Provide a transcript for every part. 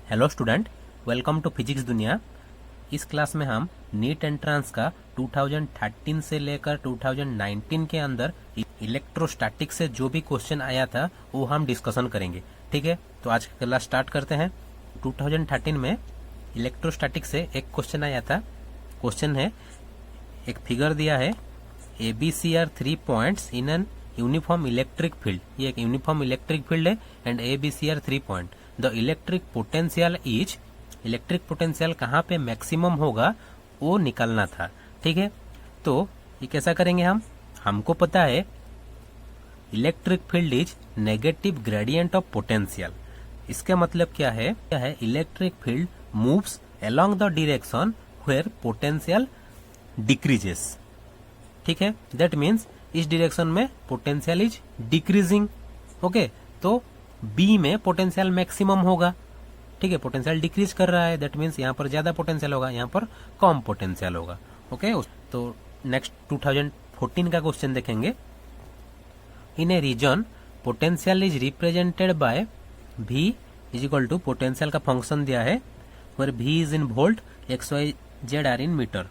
Hello student, welcome to physics दुनिया। इस class में हम नीट एंट्रेंस का 2013 से लेकर 2019 के अंदर इलेक्ट्रोस्टैटिक से जो भी क्वेश्चन आया था वो हम डिस्कशन करेंगे। ठीक है, तो आज का क्लास स्टार्ट करते हैं। 2013 में इलेक्ट्रोस्टैटिक से एक क्वेश्चन आया था। क्वेश्चन है, एक फिगर दिया है, ABC are 3 points in an uniform electric field. ये एक यूनिफॉर्म इलेक्ट्रिक फील्ड है and ABC are 3 point. The electric potential is, electric potential कहाँ पे मैक्सिमम होगा वो निकालना था। ठीक है, तो ये कैसा करेंगे हमको पता है electric field is negative gradient of potential. इसका मतलब क्या है electric field moves along the direction where potential decreases. ठीक है, दैट मीन्स इस डायरेक्शन में पोटेंशियल इज डिक्रीजिंग। ओके, तो बी में पोटेंशियल मैक्सिमम होगा। ठीक है, पोटेंशियल डिक्रीज कर रहा है, दैट मीन्स यहाँ पर ज्यादा पोटेंशियल होगा, यहाँ पर कम पोटेंशियल होगा। ओके, तो नेक्स्ट 2014 का क्वेश्चन देखेंगे। In a region potential is represented by V is equal to, potential का फंक्शन दिया है where V is in volt, XYZ are in meter.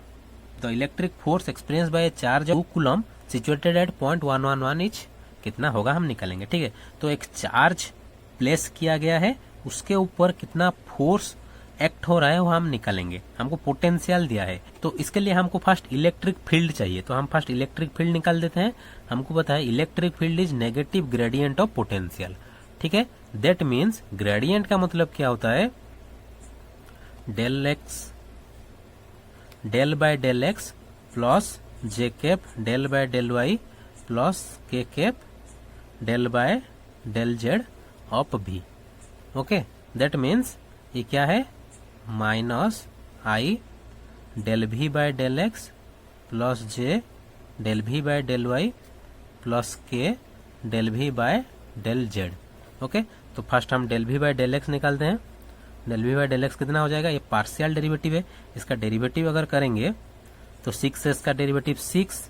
The electric force experienced by a charge of 2 coulomb situated at point 111 each कितना होगा हम निकालेंगे। ठीक है, तो एक चार्ज प्लेस किया गया है, उसके ऊपर कितना फोर्स एक्ट हो रहा है वो हम निकालेंगे। हमको पोटेंशियल दिया है, तो इसके लिए हमको फर्स्ट इलेक्ट्रिक फील्ड चाहिए, तो हम फर्स्ट इलेक्ट्रिक फील्ड निकाल देते हैं। हमको पता है electric field is negative gradient of potential. ठीक है, दैट मीन्स ग्रेडियंट का मतलब क्या होता है, del x del by del x plus J cap del by del y plus k cap del by del z of V. Okay, that means ये क्या है, minus i del V by del x plus j del V by del y plus k del V by del z. Okay, तो first हम del V by del x निकालते हैं। Del V by del x कितना हो जाएगा, ये partial derivative है, इसका डेरिवेटिव अगर करेंगे तो 6s का डेरिवेटिव 6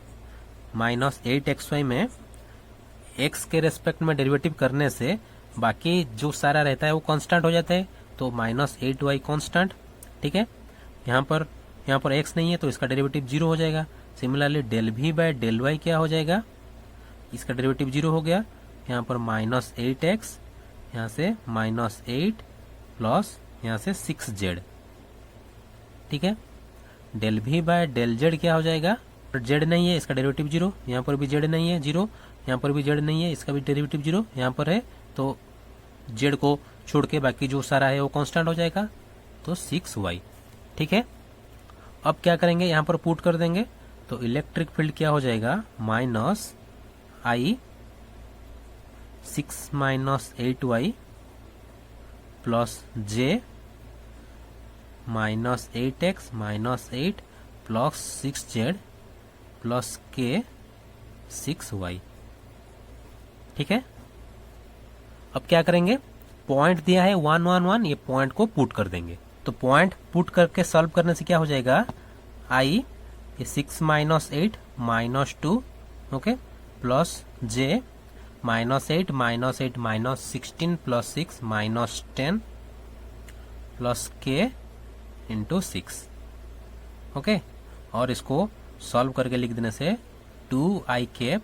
माइनस 8xy में x के रेस्पेक्ट में डेरिवेटिव करने से बाकी जो सारा रहता है वो कांस्टेंट हो जाता है, तो माइनस 8y कांस्टेंट। ठीक है, यहाँ पर x नहीं है तो इसका डेरिवेटिव 0 हो जाएगा। Similarly del V by del Y क्या हो जाएगा, इसका डेरिवेटिव 0 हो गया। यहाँ पर माइनस 8x, यहाँ से माइनस 8 प्लस यहाँ से 6z। ठीक है, del V by del Z क्या हो जाएगा, जेड नहीं है इसका डेरिवेटिव 0, यहाँ पर भी जेड नहीं है 0, यहाँ पर भी जेड नहीं है इसका भी डेरिवेटिव 0, यहाँ पर है तो जेड को छोड़ के बाकी जो सारा है वो कांस्टेंट हो जाएगा, तो 6y। ठीक है, अब क्या करेंगे, यहाँ पर पुट कर देंगे, तो इलेक्ट्रिक फील्ड क्या हो जाएगा, minus i 6 minus 8y plus j minus 8x minus 8 plus 6z plus k 6y। ठीक है, अब क्या करेंगे, पॉइंट दिया है 111, ये पॉइंट को पुट कर देंगे। तो पॉइंट पुट करके सॉल्व करने से क्या हो जाएगा, आई ये 6 minus 8 minus 2, okay, plus j minus 8 minus 8 minus 16 plus 6 minus 10 plus k into 6। Okay, और इसको सॉल्व करके लिख देने से 2i cap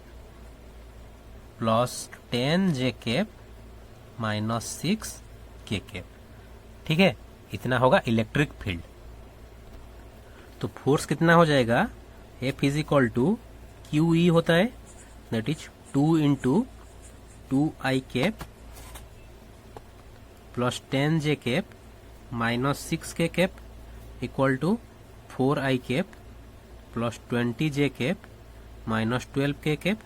plus 10j cap minus 6k cap. ठीक है, इतना होगा इलेक्ट्रिक फील्ड। तो फोर्स कितना हो जाएगा, F is equal to QE होता है, that is 2 into 2i cap plus 10j cap minus 6k cap equal to 4i cap plus 20j cap minus 12k cap.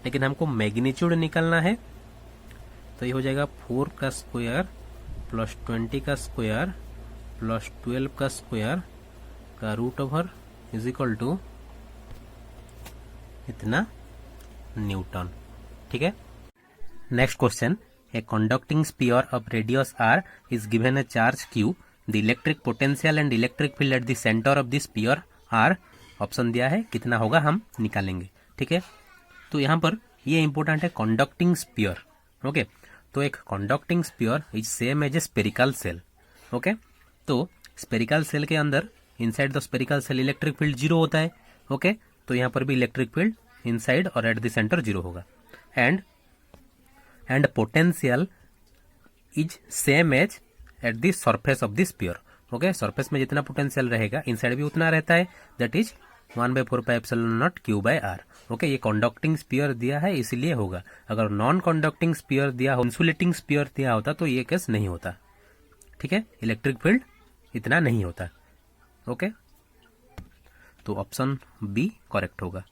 लेकिन हमको मैग्नीट्यूड निकालना है, तो ये हो जाएगा 4 का स्क्वायर प्लस 20 का स्क्वायर प्लस 12 का स्क्वायर का root over is equal to इतना न्यूटन। ठीक है, next question, a conducting sphere of radius r is given a charge q, the electric potential and electric field at the center of the sphere r, option दिया है, कितना होगा हम निकालेंगे। ठीक है, तो यहाँ पर ये इंपॉर्टेंट है, कंडक्टिंग स्फीयर। ओके, तो एक conducting sphere is same as a spherical shell. Okay, तो स्पेरिकल सेल के अंदर inside the spherical shell electric field 0 होता है। ओके, तो यहाँ पर भी इलेक्ट्रिक फील्ड इनसाइड और एट द सेंटर 0 होगा। And potential is same as at the surface of the sphere. Okay, surface में जितना पोटेंशियल रहेगा इनसाइड भी उतना रहता है, दैट इज 1/4πε0 Q/r। ओके, ये कंडक्टिंग स्फीयर दिया है इसलिए होगा। अगर नॉन कंडक्टिंग स्फीयर दिया हो, इंसुलेटिंग स्फीयर दिया होता तो ये केस नहीं होता। ठीक है, इलेक्ट्रिक फील्ड इतना नहीं होता। ओके, तो ऑप्शन बी करेक्ट होगा।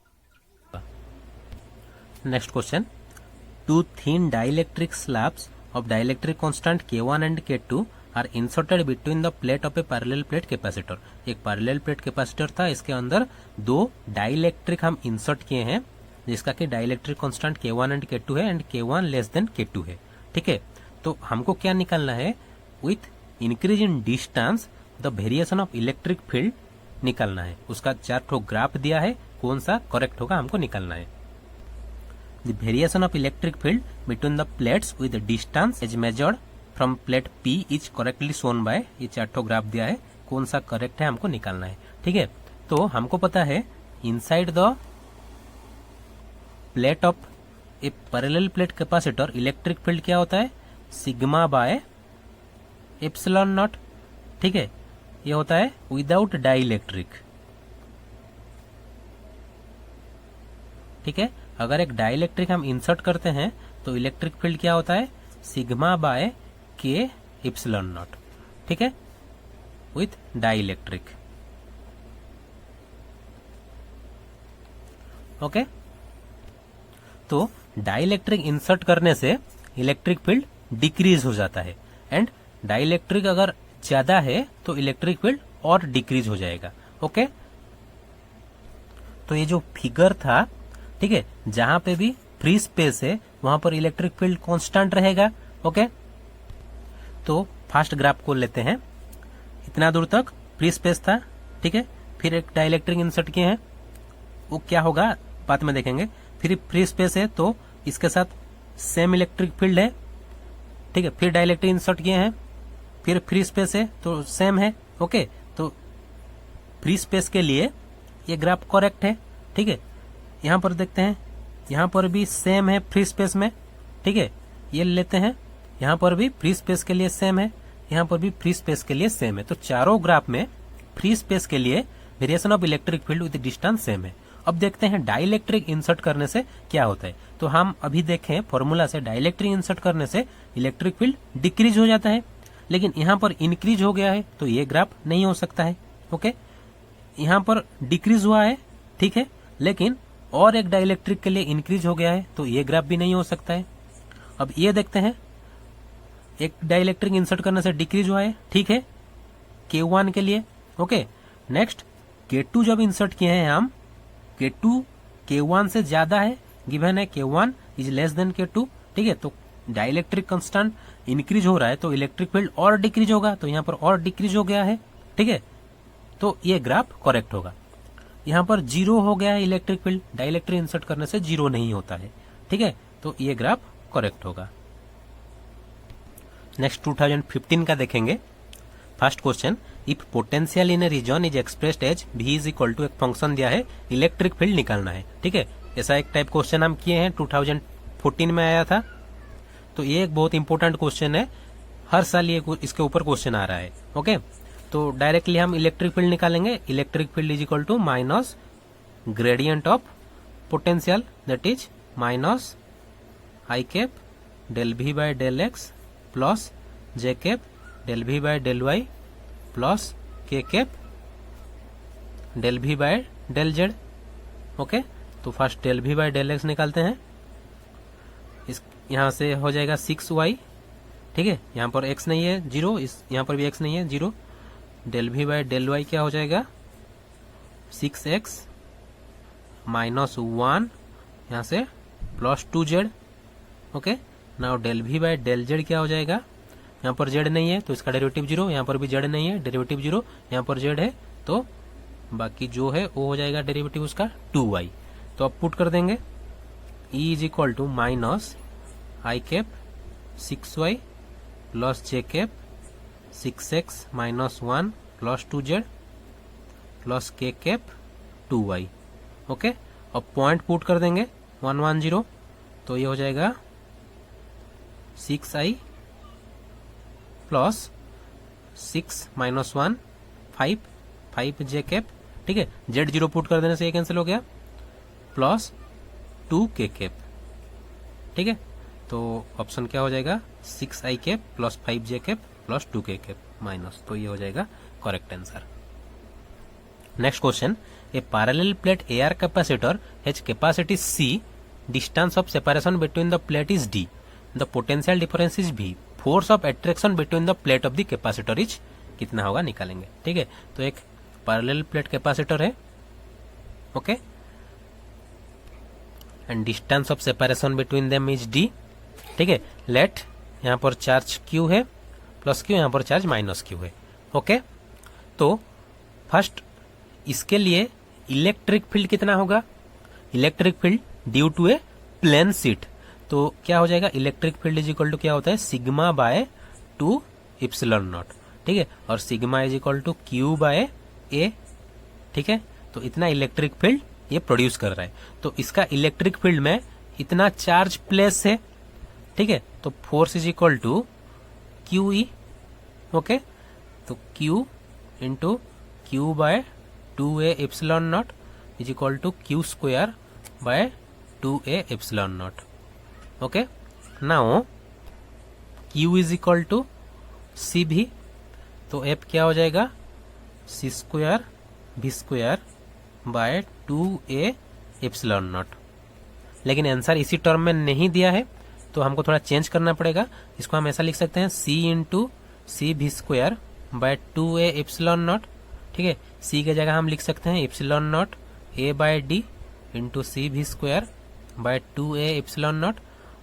Next question, two thin dielectric slabs of dielectric constant K1 and K2 are inserted between the plate of a parallel plate capacitor. एक पैरेलल प्लेट कैपेसिटर था, इसके अंदर दो डाइलेक्ट्रिक हम इंसर्ट किए हैं, जिसका कि dielectric constant K1 and K2 है and K1 less than K2 है। ठीक है, तो हमको क्या निकालना है, with increase in distance the variation of electric field निकालना है। उसका 4 ठो ग्राफ दिया है, कौन सा करेक्ट होगा हमको निकालना है। The variation of electric field between the plates with distance is measured from plate P is correctly shown by, ये 4 ठो ग्राफ दिया है, कौन सा करेक्ट है हमको निकालना है। ठीक है, तो हमको पता है inside the plate of a parallel plate capacitor electric field क्या होता है, सिग्मा बाय एप्सिलॉन नॉट। ठीक है, ये होता है विदाउट डाइलेक्ट्रिक। ठीक है, अगर एक डाइलेक्ट्रिक हम इंसर्ट करते हैं तो इलेक्ट्रिक फील्ड क्या होता है, सिग्मा बाय के एप्सिलॉन नॉट। ठीक है, विथ डाइलेक्ट्रिक। ओके, तो डाइलेक्ट्रिक इंसर्ट करने से इलेक्ट्रिक फील्ड डिक्रीज हो जाता है, एंड डाइलेक्ट्रिक अगर ज्यादा है तो इलेक्ट्रिक फील्ड और डिक्रीज हो जाएगा। ओके, तो ये जो फिगर था, ठीक है, जहां पे भी फ्री स्पेस है वहां पर इलेक्ट्रिक फील्ड कांस्टेंट रहेगा। ओके, तो फर्स्ट ग्राफ को लेते हैं, इतना दूर तक फ्री स्पेस था। ठीक है, फिर एक डाइलेक्ट्रिक इंसर्ट किए हैं, वो क्या होगा बाद में देखेंगे। फिर फ्री स्पेस है तो इसके साथ सेम इलेक्ट्रिक फील्ड है। ठीक है, फिर डाइलेक्ट्रिक इंसर्ट किए हैं, फिर फ्री स्पेस है तो सेम है। ओके, तो फ्री स्पेस के लिए ये ग्राफ करेक्ट है। ठीक है, यहां पर देखते हैं, यहां पर भी सेम है फ्री स्पेस में। ठीक है, ये लेते हैं, यहां पर भी फ्री स्पेस के लिए सेम है, यहां पर भी फ्री स्पेस के लिए सेम है। तो चारों ग्राफ में फ्री स्पेस के लिए variation of electric field with distance same है। अब देखते हैं डाइलेक्ट्रिक इंसर्ट करने से क्या होता है। तो हम अभी देखें फॉर्मूला से, डाइलेक्ट्रिक इंसर्ट करने से इलेक्ट्रिक फील्ड डिक्रीज हो जाता है, लेकिन यहाँ पर इंक्रीज हो गया है तो ये ग्राफ नहीं हो सकता है। ओके, यहाँ पर डिक्रीज हुआ है, ठीक है, लेकिन और एक डाइलेक्ट्रिक के लिए इंक्रीज हो गया है तो ये ग्राफ भी नहीं हो सकता है। अब ये देखते हैं, एक डाइलेक्ट्रिक इंसर्ट करने से डिक्रीज हुआ है, ठीक है, K1 के लिए। ओके, नेक्स्ट K2 जब इंसर्ट किए हैं हम, K2 K1 से ज्यादा है, गिवन है K1 is less than K2। ठीक है, तो डाइलेक्ट्रिक कांस्टेंट इंक्रीज हो रहा है तो इलेक्ट्रिक फील्ड और डिक्रीज होगा, तो यहाँ पर और डिक्रीज हो गया है। ठीक है, तो ये ग्राफ करेक्ट होगा। यहाँ पर 0 हो गया है इलेक्ट्रिक फील्ड, डाइलेक्ट्रिक इंसर्ट करने से 0 नहीं होता है। ठीक है, तो ये ग्राफ करेक्ट होगा। नेक्स्ट 2015 का देखेंगे। First question, if potential in a region is expressed as V is equal to, एक फंक्शन दिया है, इलेक्ट्रिक फील्ड निकालना है। ठीक है, ऐसा एक टाइप क्वेश्चन हम किए हैं, 2014 में आया था। तो ये एक बहुत इंपॉर्टेंट क्वेश्चन है, हर साल ये इसके ऊपर क्वेश्चन आ रहा है। ओके, तो डायरेक्टली हम इलेक्ट्रिक फील्ड निकालेंगे। Electric field is equal to minus gradient of potential, that is minus I cap del V by del x plus J cap del V by del y plus k cap del V by del z. Okay, तो first del V by del x निकालते हैं, इस यहां से हो जाएगा 6y। ठीक है, यहाँ पर x नहीं है 0, इस यहाँ पर भी x नहीं है 0। Del V by del Y क्या हो जाएगा 6x माइनस 1, यहाँ से plus 2z। Okay, now del V by del z क्या हो जाएगा, यहाँ पर z नहीं है तो इसका डेरिवेटिव 0, यहाँ पर भी z नहीं है, डेरिवेटिव 0, यहाँ पर z है तो बाकी जो है वो हो जाएगा डेरिवेटिव उसका 2y। तो अब पुट कर देंगे, E is equal to minus I cap 6y plus J cap 6x minus 1 plus 2z plus k cap 2y। Okay, अब पॉइंट पुट कर देंगे 1 1 0, तो ये हो जाएगा 6i plus 6 minus 1 5 j cap, ठीक है। z 0 पुट कर देने से ये कैंसिल हो गया, प्लस 2k कैप, ठीक है। तो ऑप्शन क्या हो जाएगा 6i cap plus 5j cap plus 2k cap minus, तो ये हो जाएगा correct answer. Next question, A parallel plate AR capacitor has capacity C, distance of separation between the plate is D, the potential difference is V, force of attraction between the plate of the capacitor is, कितना होगा निकालेंगे, ठीक है। तो एक parallel plate capacitor है, okay, and distance of separation between them is D, ठीक है। लेट यहाँ पर चार्ज Q है प्लस Q, यहाँ पर चार्ज माइनस Q है, ओके। तो फर्स्ट इसके लिए इलेक्ट्रिक फील्ड कितना होगा, electric field due to a plane sheet, तो क्या हो जाएगा electric field is equal to क्या होता है सिग्मा बाय 2 इप्सिलॉन नॉट, ठीक है, और sigma is equal to Q by A, ठीक है। तो इतना इलेक्ट्रिक फील्ड ये प्रोड्यूस कर रहा है, तो इसका इलेक्ट्रिक फील्ड में इतना चार्ज प्लेस है, ठीक है। तो force is equal to QE, okay, तो Q into Q by 2A epsilon naught is equal to Q square by 2A epsilon naught, okay. Now Q is equal to CV, तो F क्या हो जाएगा C square V square by 2A epsilon naught. लेकिन answer इसी term में नहीं दिया है, तो हमको थोड़ा चेंज करना पड़ेगा। इसको हम ऐसा लिख सकते हैं C into C V square by 2A epsilon not, ठीक है। C के जगह हम लिख सकते हैं epsilon naught A by D into C V square by 2A epsilon naught.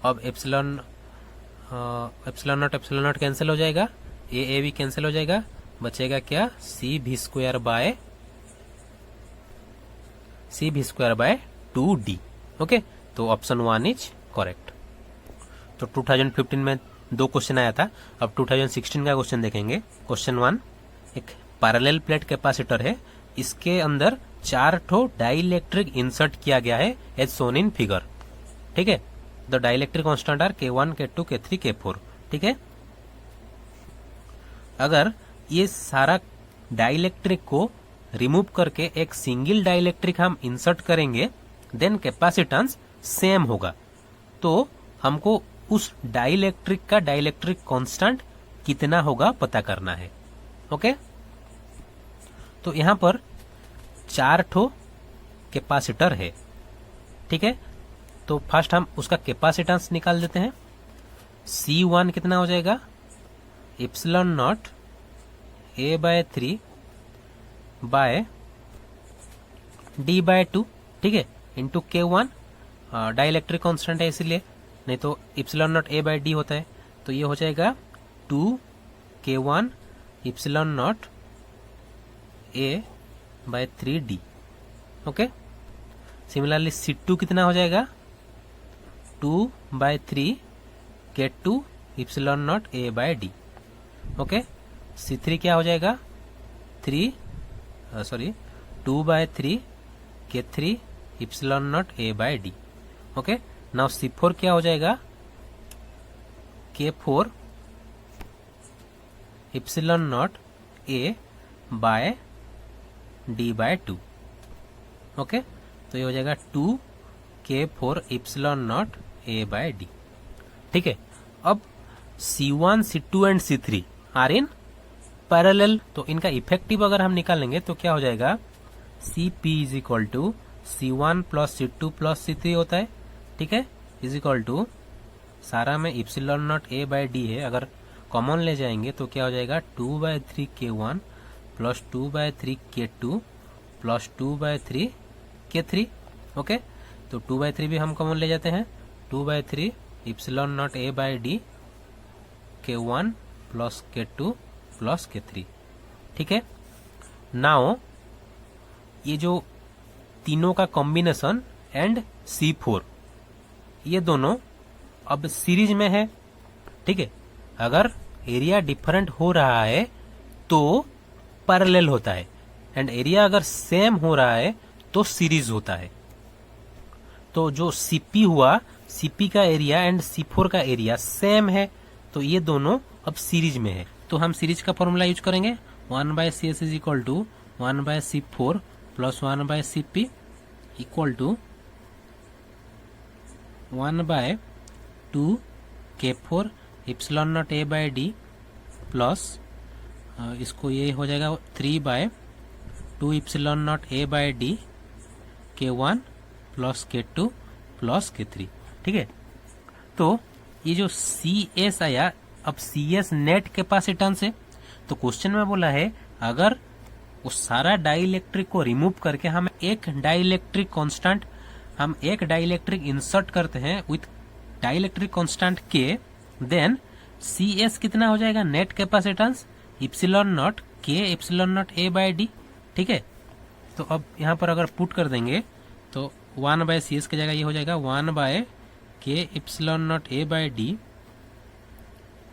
अब एप्सिलॉन नॉट कैंसिल हो जाएगा, A भी कैंसिल हो जाएगा, बचेगा क्या सी V square bye 2D, okay. तो ऑप्शन 1 इज करेक्ट। तो 2015 में 2 क्वेश्चन आया था, अब 2016 का क्वेश्चन देखेंगे। क्वेश्चन 1, एक पैरेलल प्लेट कैपेसिटर है, इसके अंदर 4 ठो डाइलेक्ट्रिक इंसर्ट किया गया है एज सोन इन फिगर, ठीक है। The dielectric constant R K1 K2 K3 K4, ठीक है। अगर ये सारा डाइलेक्ट्रिक को रिमूव करके एक सिंगल डाइलेक्ट्रिक हम इंसर्ट करेंगे, देन कैपेसिटेंस सेम होगा। तो हमको उस डाइलेक्ट्रिक का डाइलेक्ट्रिक कांस्टेंट कितना होगा पता करना है, ओके। तो यहां पर 4 ठो कैपेसिटर है, ठीक है। तो फर्स्ट हम उसका कैपेसिटेंस निकाल देते हैं। C1 कितना हो जाएगा epsilon naught A by 3 by D by 2, ठीक है, इंटू K1, डाइलेक्ट्रिक कांस्टेंट है इसीलिए, नहीं तो epsilon naught A by D होता है। तो ये हो जाएगा 2 K1 epsilon naught A by 3D, okay. Similarly C2 कितना हो जाएगा 2 by 3 K2 epsilon naught A by D, okay. C3 क्या हो जाएगा 2 by 3 K3 epsilon naught A by D, okay. Now C4 क्या हो जाएगा K4 epsilon naught A by D by 2, okay. तो ये हो जाएगा 2 K4 epsilon naught A by D, ठीक है। अब C1, C2 and C3 are in parallel, तो इनका इफेक्टिव अगर हम निकालेंगे तो क्या हो जाएगा Cp is equal to C1 plus C2 plus C3 होता है, ठीक है, इज इक्वल टू सारा में epsilon naught A by D है, अगर कॉमन ले जाएंगे तो क्या हो जाएगा 2 by 3 K1 plus 2 by 3 K2 plus 2 by 3 K3, okay. तो 2 बाय 3 भी हम कॉमन ले जाते हैं, 2 by 3 epsilon naught A by D K1 plus K2 plus K3, ठीक है। नाउ ये जो तीनों का कॉम्बिनेशन एंड C4, ये दोनों अब सीरीज में है, ठीक है। अगर एरिया डिफरेंट हो रहा है तो पैरेलल होता है, एंड एरिया अगर सेम हो रहा है तो सीरीज होता है। तो जो सीपी हुआ, सीपी का एरिया एंड C4 का एरिया सेम है, तो ये दोनों अब सीरीज में है। तो हम सीरीज का फॉर्मूला यूज करेंगे, 1/CS is equal to 1/C4 plus 1/CP equal to 1/2K4 epsilon naught A/D plus इसको ये हो जाएगा 3/2 epsilon naught A/D K1 plus K2 plus K3। ठीक है, तो ये जो CS आया, अब CS नेट कैपेसिटेंस है। तो क्वेश्चन में बोला है अगर उस सारा डाइलेक्ट्रिक को रिमूव करके हम एक डाइलेक्ट्रिक इंसर्ट करते हैं with dielectric constant K, then CS कितना हो जाएगा, net capacitance epsilon naught K epsilon naught A/D। ठीक है, तो अब यहाँ पर अगर पुट कर देंगे तो 1/CS की जगह ये हो जाएगा 1/K epsilon naught A/D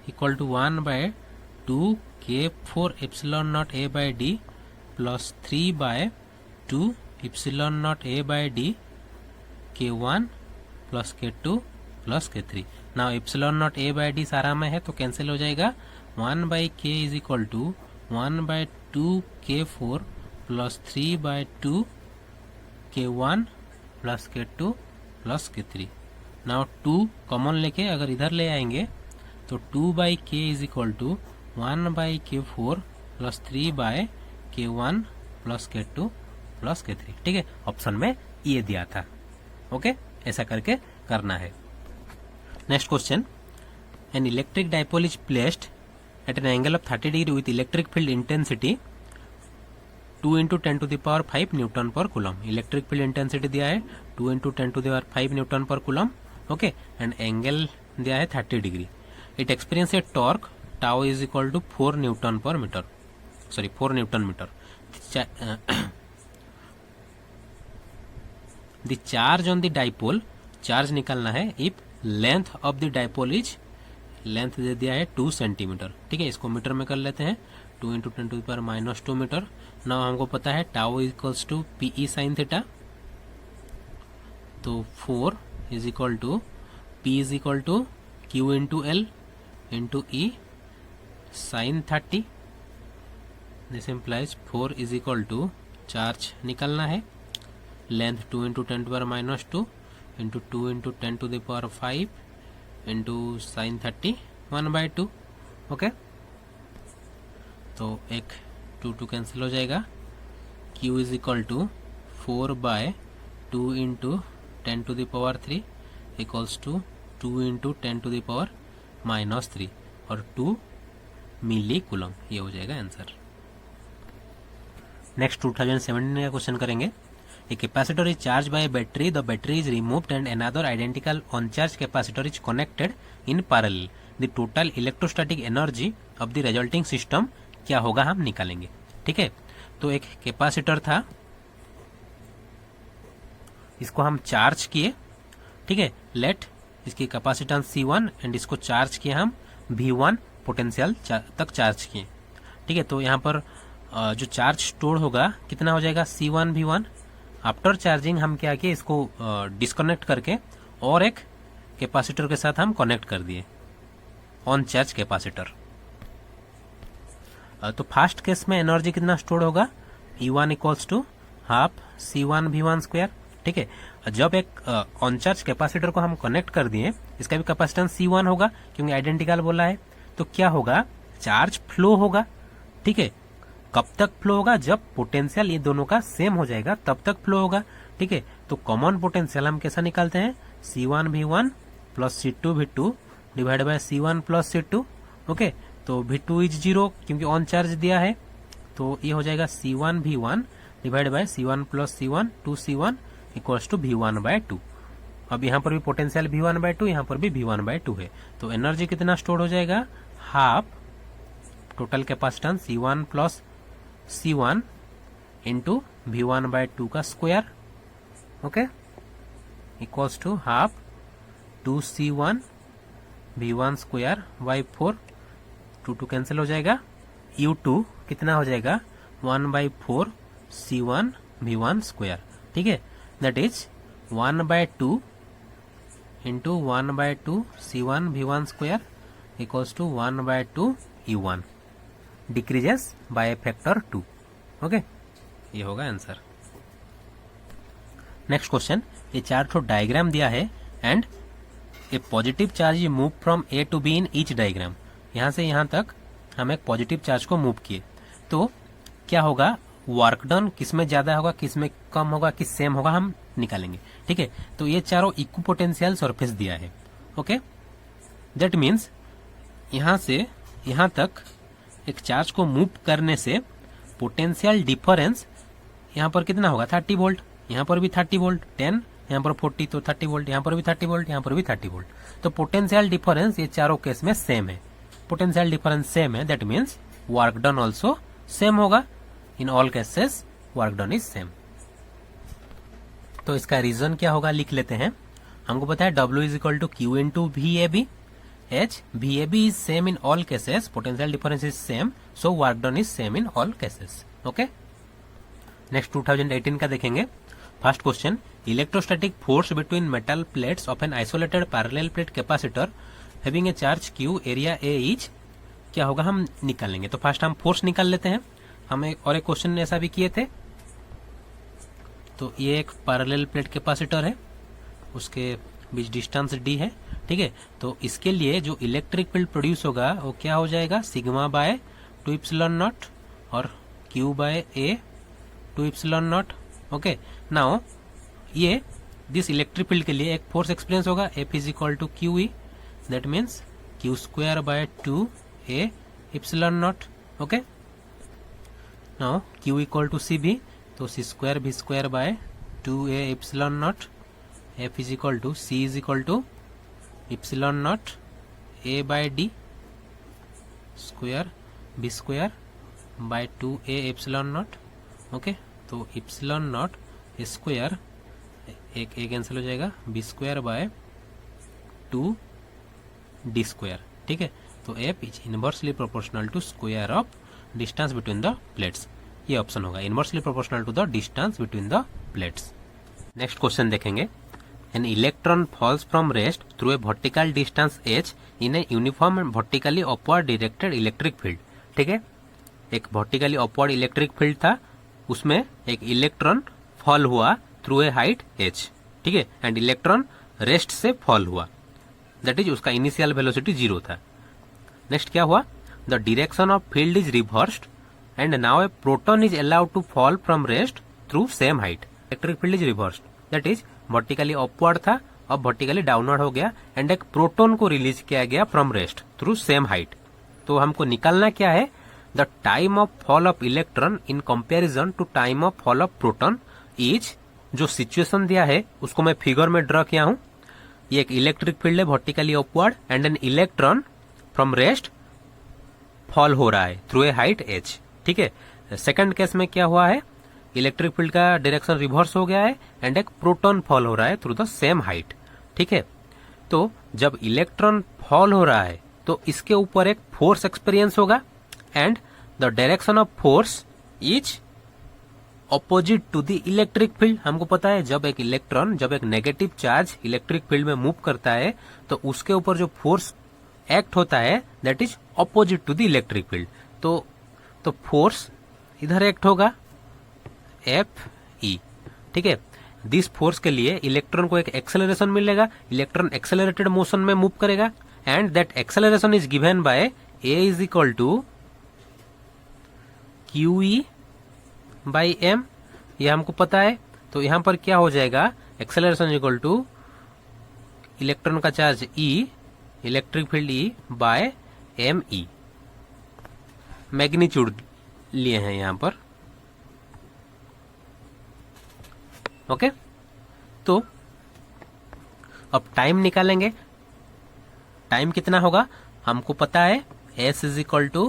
equal to 1/2K4 epsilon naught A/D plus 3/2 epsilon naught A/D K1 plus K2 plus K3। Now epsilon naught A/D सारा में है तो कैंसिल हो जाएगा, 1/K is equal to 1/2K4 plus 3/2 K1 plus K2 plus K3। Now 2 common लेके अगर इधर ले आएंगे तो 2/K is equal to 1/K4 plus 3/K1 plus K2 plus K3। ठीक है, ऑप्शन में ये दिया था। ओके, ऐसा करके करना है। Next question, an electric dipole is placed at an angle of 30 degree with electric field intensity 2 × 10⁵ Newton per coulomb. Electric field intensity दिया है 2 × 10⁵ Newton per coulomb. Okay, and angle दिया है 30 degree. It experience a torque tau is equal to 4 newton metre. The charge on the dipole, charge निकालना है if length of the dipole is, length दे दिया है 2 centimetre. ठीक है, इसको मीटर में कर लेते हैं, 2 × 10⁻² मीटर। ना हमको पता है tau equals to PE sine theta, तो 4 is equal to P is equal to Q × L × E sine 30। This implies 4 is equal to, charge निकालना है, length 2 × 10⁻² into 2 × 10⁵ into sine 30 1/2। Okay, तो एक 2 कैंसिल हो जाएगा। Q is equal to 4/2 × 10⁻³ equals to 2 × 10⁻³ और 2 मिली coulomb, ये हो जाएगा आंसर। नेक्स्ट 2017 का क्वेश्चन करेंगे। A capacitor is charged by a battery. The battery is removed and another identical uncharged capacitor is connected in parallel. The total electrostatic energy of the resulting system क्या होगा, हम निकालेंगे। ठीक है, तो एक कैपेसिटर था, इसको हम चार्ज किए। ठीक है, लेट इसकी कैपेसिटेंस C1 एंड इसको चार्ज किए हम V1 पोटेंशियल तक चार्ज किए। ठीक है, तो यहाँ पर जो चार्ज स्टोर होगा कितना हो जाएगा, C1 V1। आफ्टर चार्जिंग हम क्या किए, इसको डिस्कनेक्ट करके और एक कैपेसिटर के साथ हम कनेक्ट कर दिए, ऑन चार्ज कैपेसिटर। तो फर्स्ट केस में एनर्जी कितना स्टोर होगा, E1 equals to half C1 V1 square. ठीक है, जब एक ऑन चार्ज कैपेसिटर को हम कनेक्ट कर दिए, इसका भी कैपेसिटेंस C1 होगा क्योंकि आइडेंटिकल बोला है, तो क्या होगा, चार्ज फ्लो होगा। ठीक है, कब तक फ्लो होगा, जब पोटेंशियल ये दोनों का सेम हो जाएगा तब तक फ्लो होगा। ठीक है, तो कॉमन पोटेंशियल हम कैसा निकालते हैं, C1 V1 plus C2 V2 divide by C1 plus C2। Okay, तो V2 इज 0 क्योंकि ऑन चार्ज दिया है, तो ये हो जाएगा C1 V1 divide by C1 plus C1 2C1 equals to V1/2। अब यहाँ पर भी पोटेंशियल V1/2, यहाँ पर भी V1/2 है, तो एनर्जी कितना स्टोर हो जाएगा, half total capacitance C1 plus C1 into V1/2 का square. Okay, equals to half 2C1 V1 square by 4। 2 cancel हो जाएगा, u2 कितना हो जाएगा 1/4 c1 v1 स्क्वायर, ठीक है, that is 1/2 into 1/2 c1 v1 square equals to 1/2 u1 decreases by factor 2। Okay, ये होगा आंसर। नेक्स्ट क्वेश्चन, ये 4 ठो डायग्राम दिया है and a positive charge move from A to B in each diagram. यहां से यहां तक हम एक पॉजिटिव चार्ज को मूव किए, तो क्या होगा, वर्क डन किसमें ज्यादा होगा, किसमें कम होगा, किस सेम होगा, हम निकालेंगे, ठीक है। तो ये चारों इक्विपोटेंशियल सरफेस दिया है। ओके, दैट मीन्स यहां से यहां तक एक चार्ज को मूव करने से पोटेंशियल डिफरेंस यहां पर कितना होगा 30 वोल्ट, यहां पर भी 30 वोल्ट, 10 यहां पर 40 तो 30 वोल्ट, यहां पर भी 30 वोल्ट, यहां पर भी 30 वोल्ट। तो पोटेंशियल डिफरेंस ये चारों केस में सेम है, पोटेंशियल डिफरेंस सेम है, that means work done also same होगा। In all cases work done is same. तो इसका रीजन क्या होगा लिख लेते हैं। हमको पता है W is equal to Q into VAB, H VAB is same in all cases, potential difference is same, so work done is same in all cases. Okay. Next 2018 का देखेंगे। First question, electrostatic force between metal plates of an isolated parallel plate capacitor having a charge Q, area A etch, क्या होगा हम निकालेंगे। तो first हम force निकाल लेते हैं। हम एक क्वेश्चन ऐसा भी किए थे। तो ये एक पैरेलल प्लेट कैपेसिटर है, उसके बीच डिस्टेंस D है, ठीक है। तो इसके लिए जो इलेक्ट्रिक फील्ड प्रोड्यूस होगा वो क्या हो जाएगा, सिग्मा बाय 2 एप्सिलॉन नॉट और Q by A 2 epsilon naught. Okay, now ये दिस इलेक्ट्रिक फील्ड के लिए एक फोर्स एक्सपीरियंस होगा, F is equal to QE, that means Q square by 2A epsilon naught. Okay, now Q equal to CB, तो C square B square by 2A epsilon naught. F is equal to C is equal to epsilon naught A by D square B square by 2A epsilon naught. Okay, तो epsilon not square एक cancel हो जाएगा, B square bye 2D square, ठीक है। तो F is inversely proportional to square of distance between the plates, ये option होगा, inversely proportional to the distance between the plates. Next question देखेंगे। An electron falls from rest through a vertical distance h in a uniform and vertically upward directed electric field। ठीक है, एक vertically upward electric field था, उसमें एक electron fall हुआ through a height h, ठीक है, एंड इलेक्ट्रॉन रेस्ट से फॉल हुआ, दैट इज उसका इनिशियल वेलोसिटी 0 था। नेक्स्ट क्या हुआ, the direction of field is reversed and now a proton is allowed to fall from rest through same height. Electric field is reversed, that is vertically upward था, अब vertically downward हो गया and एक proton को release किया गया from rest through same height. तो हमको निकालना क्या है, the time of fall of electron in comparison to time of fall of proton is, जो सिचुएशन दिया है उसको मैं फिगर में ड्रॉ किया हूं। ये एक इलेक्ट्रिक फील्ड है vertically upward and an electron from rest fall हो रहा है थ्रू ए हाइट h, ठीक है। सेकंड केस में क्या हुआ है, इलेक्ट्रिक फील्ड का डायरेक्शन रिवर्स हो गया है एंड एक प्रोटॉन फॉल हो रहा है थ्रू द सेम हाइट, ठीक है। तो जब इलेक्ट्रॉन फॉल हो रहा है तो इसके ऊपर एक फोर्स एक्सपीरियंस होगा and the direction of force is opposite to the electric field. हमको पता है जब एक इलेक्ट्रॉन, जब एक नेगेटिव चार्ज इलेक्ट्रिक फील्ड में मूव करता है तो उसके ऊपर जो फोर्स एक्ट होता है that is opposite to the electric field. तो फोर्स इधर एक्ट होगा Fe, ठीक है। दिस फोर्स के लिए इलेक्ट्रॉन को एक एक्सेलरेशन मिलेगा, इलेक्ट्रॉन एक्सेलरेटेड मोशन में मूव करेगा and that acceleration is given by A is equal to QE by M, ये हमको पता है। तो यहां पर क्या हो जाएगा, एक्सेलरेशन इक्वल टू इलेक्ट्रॉन का charge E, electric field E by ME। Magnitude लिए हैं यहां पर, ओके। तो अब टाइम निकालेंगे। टाइम कितना होगा हमको पता है, S is equal to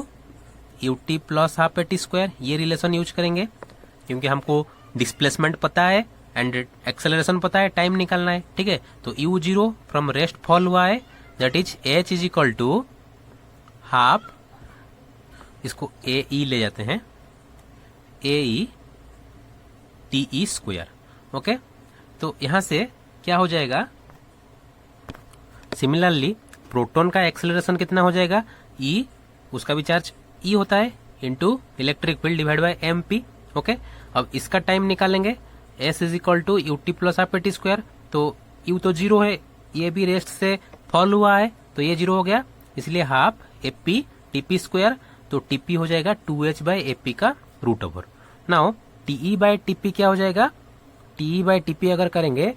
UT plus half AT square, ये रिलेशन यूज करेंगे क्योंकि हमको डिस्प्लेसमेंट पता है एंड एक्सेलरेशन पता है, टाइम निकालना है, ठीक है। तो U0 फ्रॉम रेस्ट फॉल हुआ है, that is H is equal to half इसको ए ई ले जाते हैं, a e t e square. Okay, तो यहां से क्या हो जाएगा, सिमिलरली प्रोटॉन का एक्सेलरेशन कितना हो जाएगा, ई, उसका भी चार्ज ई होता है, into electric field divide by M P. Okay, अब इसका टाइम निकालेंगे, S is equal to U T plus half A T square. तो यू तो जीरो है, ये भी रेस्ट से फॉल हुआ है, तो ये जीरो हो गया, इसलिए half A P T P square. तो टीपी हो जाएगा 2h बाय एपी का root over. Now TE by TP क्या हो जाएगा, टीई बाय टीपी अगर करेंगे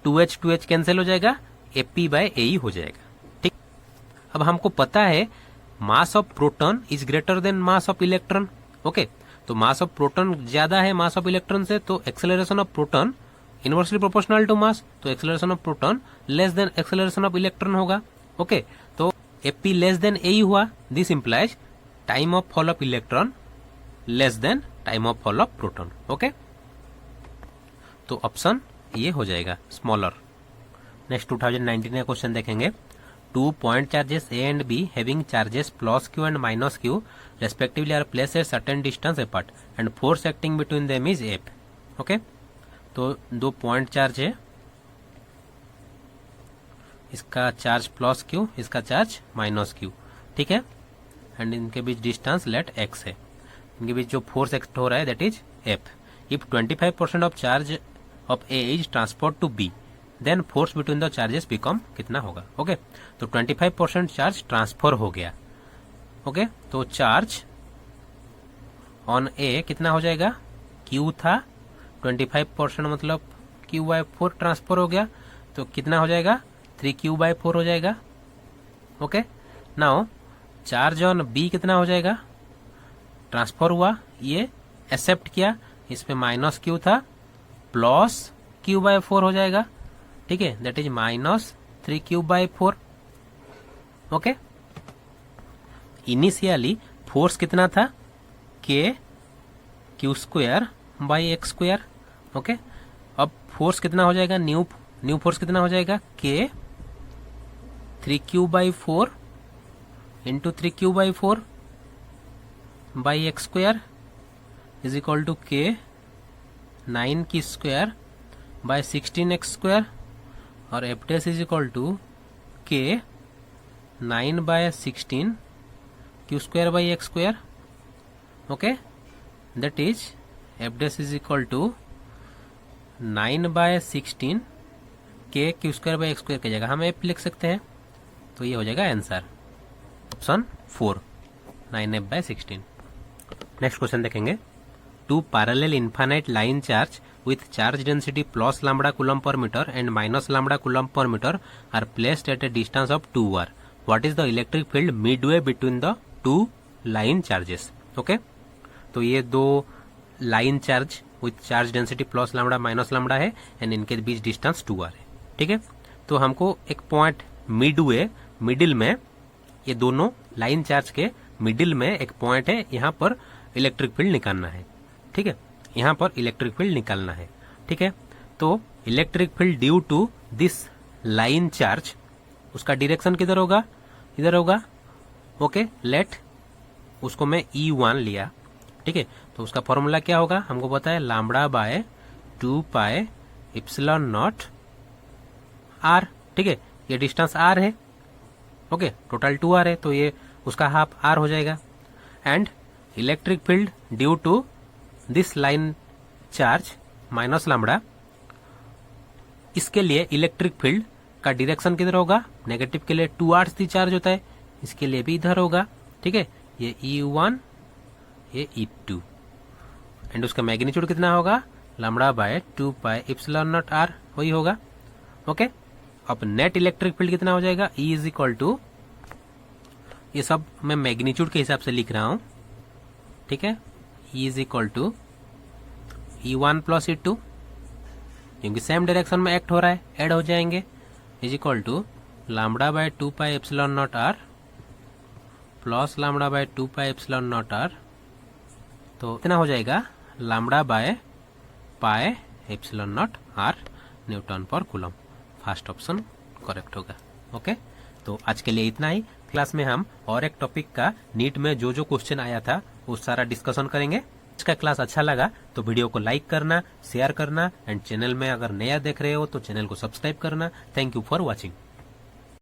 2h कैंसिल हो जाएगा, एपी बाय एई हो जाएगा। ठीक, अब हमको पता है mass of proton is greater then mass of electron. Okay, तो मास ऑफ प्रोटॉन ज्यादा है मास ऑफ इलेक्ट्रॉन से, तो acceleration of proton inversely proportional to mass, तो acceleration of proton less than acceleration of electron होगा। Okay, तो a p less than a e हुआ, this implies time of fall of electron less than time of fall of proton. Okay, तो option ये हो जाएगा smaller. Next 2019 का question देखेंगे। 2 point charges A and B having charges plus Q and minus Q respectively are placed at certain distance apart and force acting between them is F. Okay, तो 2 point charge है, इसका charge plus Q, इसका charge minus Q. ठीक है, and इनके बीच distance late x है, इनके बीच जो फोर्स एक्ट हो रहा है that is F. If 25% of charge of A is transferred to B then force between the charges become कितना होगा। ओके, तो 25% चार्ज ट्रांसफर हो गया। ओके, तो चार्ज ऑन ए कितना हो जाएगा, Q था, 25% मतलब Q/4 ट्रांसफर हो गया, तो कितना हो जाएगा, 3Q/4 हो जाएगा। Okay, now charge on B कितना हो जाएगा, ट्रांसफर हुआ, ये एक्सेप्ट किया, इसमें माइनस Q था, प्लस Q/4 हो जाएगा। ठीक है, that is minus 3Q/4। Okay, initially force कितना था, Q² by x square. Okay, अब फोर्स कितना हो जाएगा, न्यू फोर्स कितना हो जाएगा, K 3Q/4 into 3Q/4 by x square is equal to K 9 की स्क्वायर बाय 16x स्क्वायर, और F dash is equal to K 9 by 16 Q square by x square. Okay, that is F dash is equal to 9 by 16 K Q square by x square की जगह हम F लिख सकते हैं, तो ये हो जाएगा answer option 4, 9f/16। Next question देखेंगे। 2 parallel infinite line charge with charge density plus lambda coulomb per meter and minus lambda coulomb per meter are placed at a distance of 2r. What is the electric field midway between the two line charges? Okay, तो ये दो line charge with charge density plus lambda minus lambda है and इनके बीच distance 2r है। ठीक है, तो हमको एक पॉइंट मिडवे, मिडिल में, ये दोनों लाइन चार्ज के मिडिल में एक पॉइंट है, यहाँ पर इलेक्ट्रिक फील्ड निकालना है। ठीक है, यहाँ पर इलेक्ट्रिक फील्ड निकालना है। ठीक है, तो electric field due to this line charge, उसका डायरेक्शन किधर होगा, इधर होगा। ओके, लेट उसको मैं E1 लिया। ठीक है, तो उसका फॉर्मूला क्या होगा, हमको पता है lambda by 2 pi epsilon naught r। ठीक है, ये डिस्टेंस r है। ओके, टोटल 2r है, तो ये उसका हाफ r हो जाएगा। And electric field due to this line charge minus lambda, इसके लिए इलेक्ट्रिक फील्ड का डायरेक्शन किधर होगा, नेगेटिव के लिए 2r से चार्ज होता है, इसके लिए भी इधर होगा। ठीक है, ये E1, ये E2, एंड उसका मैग्नीट्यूड कितना होगा, lambda by 2 pi epsilon naught r, वही होगा। ओके, अब नेट इलेक्ट्रिक फील्ड कितना हो जाएगा, E इज इक्वल टू, ये सब मैं मैग्नीट्यूड के हिसाब से लिख रहा हूं। ठीक है, E is equal to E1 plus E2, क्योंकि सेम डायरेक्शन में एक्ट हो रहा है, ऐड हो जाएंगे, is equal to lambda by 2 pi epsilon naught r plus lambda by 2 pi epsilon naught r, तो इतना हो जाएगा lambda by pi epsilon naught r newton per coulomb. First option correct होगा। ओके, तो आज के लिए इतना ही। क्लास में हम और एक टॉपिक का नीट में जो जो क्वेश्चन आया था वो सारा डिस्कशन करेंगे। इसका क्लास अच्छा लगा तो वीडियो को लाइक करना, शेयर करना एंड चैनल में अगर नया देख रहे हो तो चैनल को सब्सक्राइब करना। Thank you for watching.